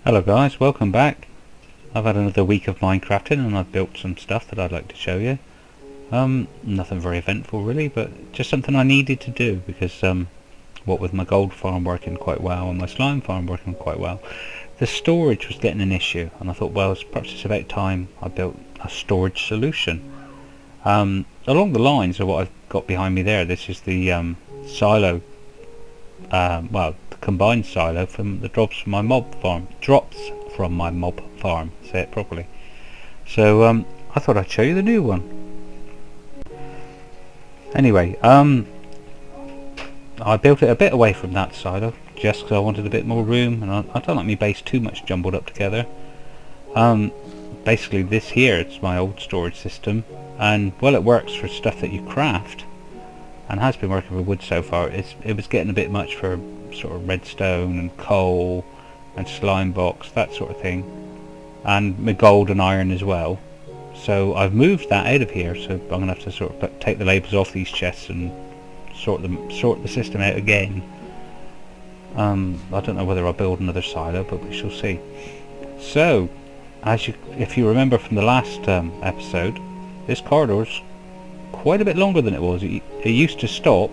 Hello guys, welcome back. I've had another week of Minecrafting and I've built some stuff that I'd like to show you. Nothing very eventful really, but just something I needed to do because what with my gold farm working quite well and my slime farm working quite well, the storage was getting an issue, and I thought, well, perhaps it's about time I built a storage solution. Along the lines of what I've got behind me there, this is the silo, well, the combined silo from the drops from my mob farm. Say it properly. So I thought I'd show you the new one. Anyway, I built it a bit away from that silo just because I wanted a bit more room, and I don't like my base too much jumbled up together. Basically this here, it's my old storage system, and well, it works for stuff that you craft and has been working with wood so far. It was getting a bit much for sort of redstone and coal and slime box, that sort of thing, and my gold and iron as well. So I've moved that out of here, so I'm gonna have to sort of take the labels off these chests and sort the system out again. I don't know whether I'll build another silo, but we shall see. So if you remember from the last episode, this corridor's quite a bit longer than it was. It used to stop.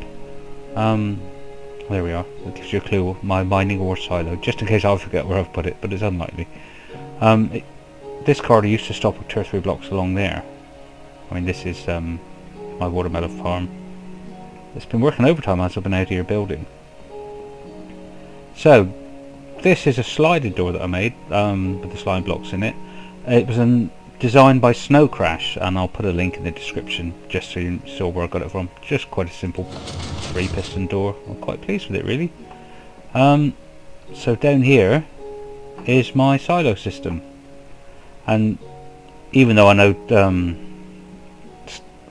There we are. That gives you a clue. My mining ore silo, just in case I forget where I've put it, but it's unlikely. This corridor used to stop with 2 or 3 blocks along there. I mean, this is my watermelon farm. It's been working overtime as I've been out here building. So this is a sliding door that I made with the slime blocks in it. It was designed by Snow Crash, and I'll put a link in the description just so you saw where I got it from. Just quite a simple 3-piston door. I'm quite pleased with it really. So down here is my silo system, and even though I know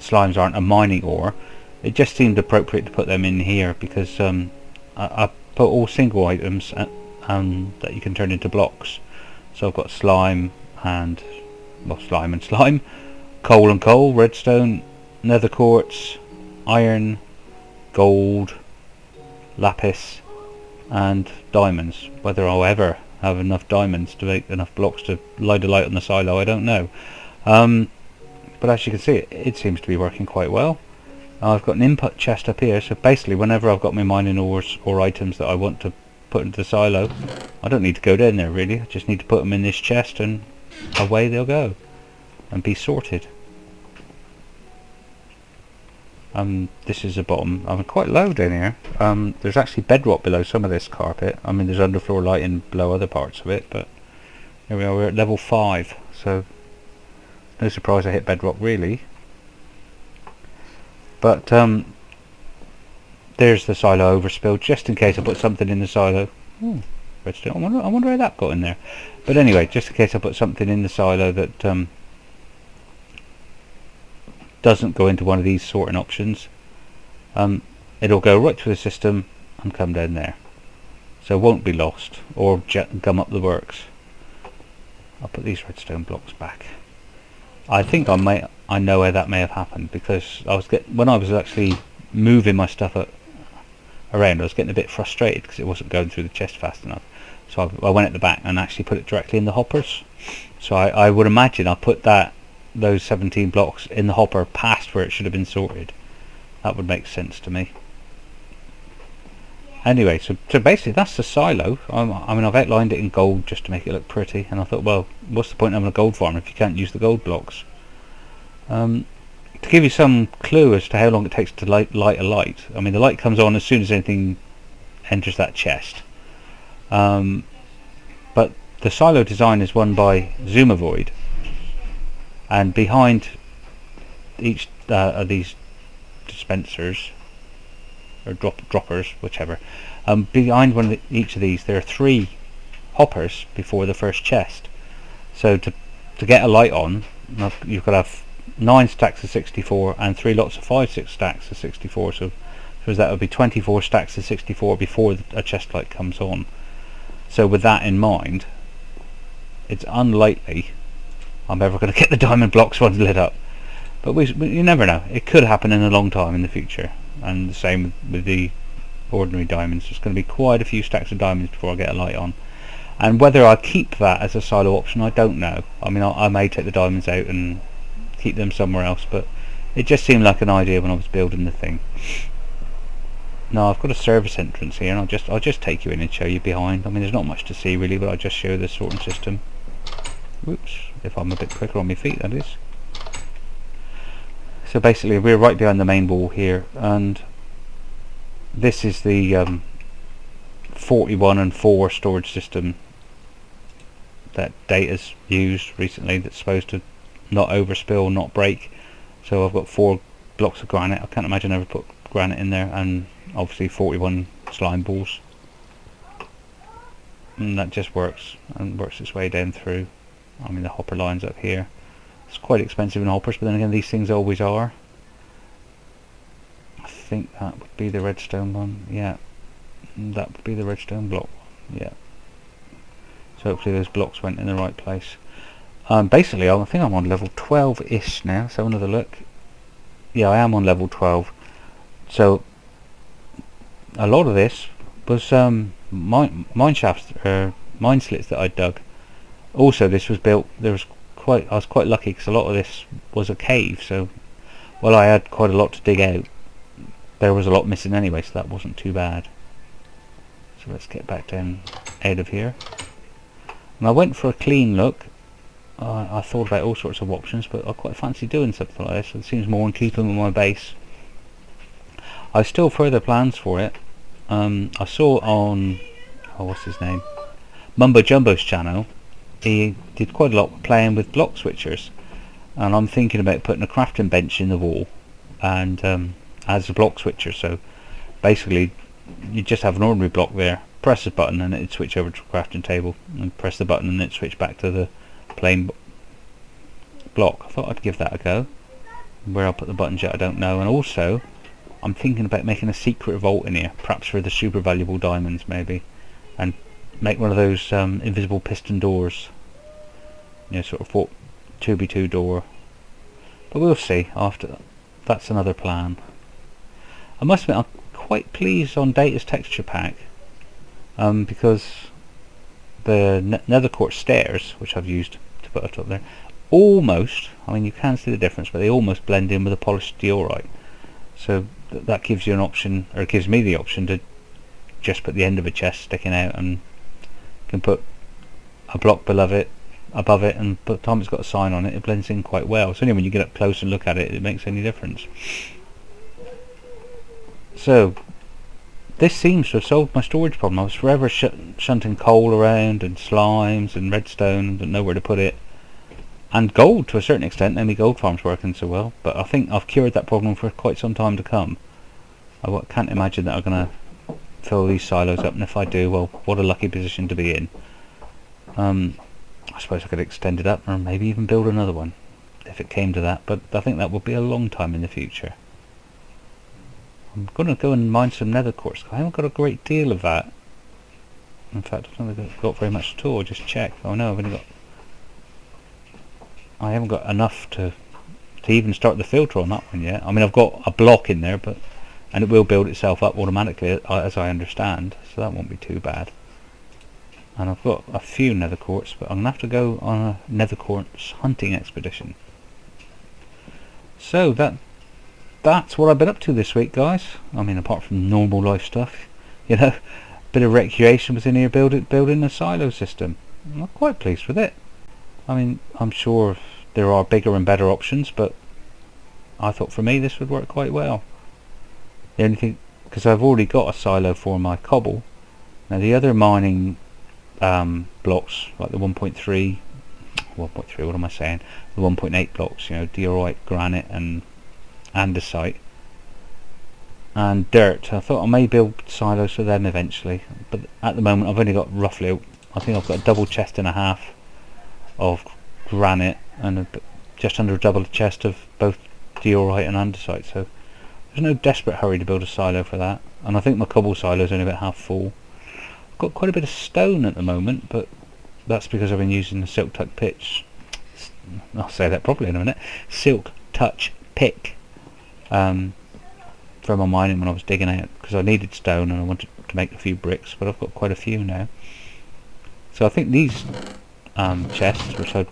slimes aren't a mining ore, it just seemed appropriate to put them in here because I put all single items that you can turn into blocks. So I've got slime and slime, coal and coal, redstone, nether quartz, iron, gold, lapis and diamonds. Whether I'll ever have enough diamonds to make enough blocks to light a light on the silo, I don't know. But as you can see, it seems to be working quite well. I've got an input chest up here, so basically whenever I've got my mining ores or items that I want to put into the silo, I don't need to go down there really. I just need to put them in this chest and away they'll go and be sorted. This is the bottom. I'm quite low down here. There's actually bedrock below some of this carpet. I mean, there's underfloor lighting below other parts of it, but here we are. We're at level 5, so no surprise I hit bedrock really. But there's the silo overspill, just in case I put something in the silo. Ooh, redstone. I wonder how that got in there. But anyway, just in case I put something in the silo that doesn't go into one of these sorting options, it'll go right through the system and come down there, so it won't be lost or gum up the works. I'll put these redstone blocks back. I think I know how that may have happened, because when I was actually moving my stuff around, I was getting a bit frustrated because it wasn't going through the chest fast enough. So I went at the back and actually put it directly in the hoppers. So I would imagine I put those 17 blocks in the hopper past where it should have been sorted. That would make sense to me. Anyway, so basically that's the silo. I mean, I've outlined it in gold just to make it look pretty, and I thought, well, what's the point of having a gold farm if you can't use the gold blocks? To give you some clue as to how long it takes to light a light, I mean, the light comes on as soon as anything enters that chest. But the silo design is run by Zoomovoid, and behind each of these dispensers or droppers, whichever, behind each of these there are 3 hoppers before the first chest. So to get a light on, you've got to have 9 stacks of 64 and 3 lots of 5/6 stacks of 64. So that would be 24 stacks of 64 before a chest light comes on. So with that in mind, it's unlikely I'm ever going to get the diamond blocks ones lit up. But you never know. It could happen in a long time in the future. And the same with the ordinary diamonds. There's going to be quite a few stacks of diamonds before I get a light on. And whether I keep that as a silo option, I don't know. I mean, I may take the diamonds out and keep them somewhere else, but it just seemed like an idea when I was building the thing. Now I've got a service entrance here, and I'll just take you in and show you behind. I mean, there's not much to see really, but I'll just show the sorting system. Whoops, if I'm a bit quicker on my feet, that is. So basically we're right behind the main wall here, and this is the 41 and 4 storage system that Data's used recently, that's supposed to not overspill, not break. So I've got 4 blocks of granite. I can't imagine I ever put granite in there, and obviously 41 slime balls, and that just works and works its way down through. I mean, the hopper lines up here. It's quite expensive in hoppers, but then again, these things always are. I think that would be the redstone one. Yeah, that would be the redstone block. Yeah. So hopefully those blocks went in the right place. Basically, I think I'm on level 12-ish now. So another look. Yeah, I am on level 12. So a lot of this was mine shafts, mine slits that I dug. Also, this was built. I was quite lucky because a lot of this was a cave. So, well, I had quite a lot to dig out. There was a lot missing anyway, so that wasn't too bad. So let's get back down out of here. And I went for a clean look. I thought about all sorts of options, but I quite fancy doing something like this. It seems more in keeping with my base. I still further plans for it. I saw on, what's his name, Mumbo Jumbo's channel, he did quite a lot playing with block switchers, and I'm thinking about putting a crafting bench in the wall and as a block switcher. So basically you just have an ordinary block there, press a button and it'd switch over to a crafting table, and press the button and it'd switch back to the plain block. I thought I'd give that a go. Where I'll put the buttons yet I don't know. And also I'm thinking about making a secret vault in here, perhaps for the super valuable diamonds maybe, and make one of those invisible piston doors, you know, sort of 2x2 door. But we'll see after that. That's another plan. I must admit, I'm quite pleased on Data's texture pack, because the nether quartz stairs, which I've used to put up there, almost, I mean you can see the difference, but they almost blend in with a polished diorite. So that gives you an option, or it gives me the option to just put the end of a chest sticking out, and can put a block above it, and by the time it's got a sign on it, it blends in quite well. So only when you get up close and look at it, it makes any difference. So this seems to have solved my storage problem. I was forever shunting coal around and slimes and redstone and didn't know where to put it, and gold to a certain extent. Now my gold farm's working so well, but I think I've cured that problem for quite some time to come. I can't imagine that I'm going to fill these silos up, and if I do, well, what a lucky position to be in. I suppose I could extend it up, or maybe even build another one if it came to that, but I think that would be a long time in the future. I'm going to go and mine some nether quartz. I haven't got a great deal of that. In fact, I don't think I've got very much at all. Just check. Oh no, I haven't got enough to even start the filter on that one yet. I mean, I've got a block in there, and it will build itself up automatically, as I understand, so that won't be too bad. And I've got a few nether quartz, but I'm going to have to go on a nether quartz hunting expedition. So that's what I've been up to this week, guys. I mean, apart from normal life stuff, you know, bit of recreation was in here building a silo system. I'm quite pleased with it. I mean, I'm sure there are bigger and better options, but I thought for me this would work quite well. The only thing, because I've already got a silo for my cobble. Now the other mining blocks, like the 1.3, what am I saying? The 1.8 blocks, you know, diorite, granite, and andesite, and dirt. I thought I may build silos for them eventually, but at the moment I've only got roughly, I think I've got a double chest and a half of granite, and just under a double chest of both diorite and andesite. So there's no desperate hurry to build a silo for that, and I think my cobble silo is only about half full. I've got quite a bit of stone at the moment, but that's because I've been using the silk touch pitch. I'll say that properly in a minute. Silk touch pick for my mining when I was digging out, because I needed stone and I wanted to make a few bricks, but I've got quite a few now. So I think these chests, which I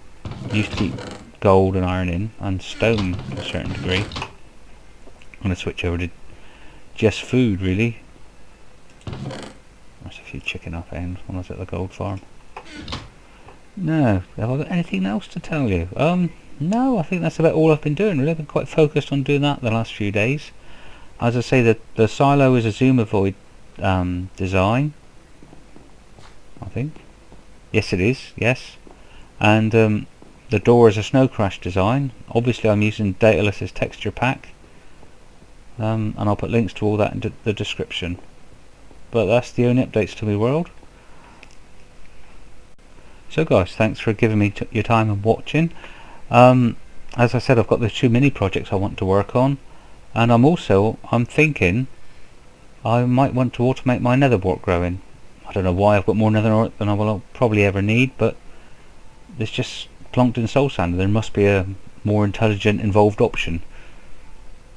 used to keep gold and iron in, and stone to a certain degree, I'm going to switch over to just food really. There's a few chicken up ends when I was at the gold farm. No, have I got anything else to tell you? No, I think that's about all I've been doing really. I've been quite focused on doing that the last few days. As I say, the silo is a Zuma Void design, I think. Yes it is, yes. And the door is a Snow Crash design. Obviously I'm using Dataless's texture pack. And I'll put links to all that in the description. But that's the only updates to my world. So guys, thanks for giving me your time and watching. As I said, I've got the 2 mini projects I want to work on, and I'm thinking I might want to automate my nether wart growing. I don't know why I've got more nether wart than I will probably ever need, but it's just plonked in Soul Sand. There must be a more intelligent, involved option.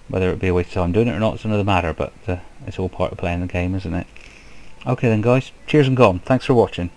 Whether it be a waste of time doing it or not is another matter, but it's all part of playing the game, isn't it? Okay then guys, cheers and gone. Thanks for watching.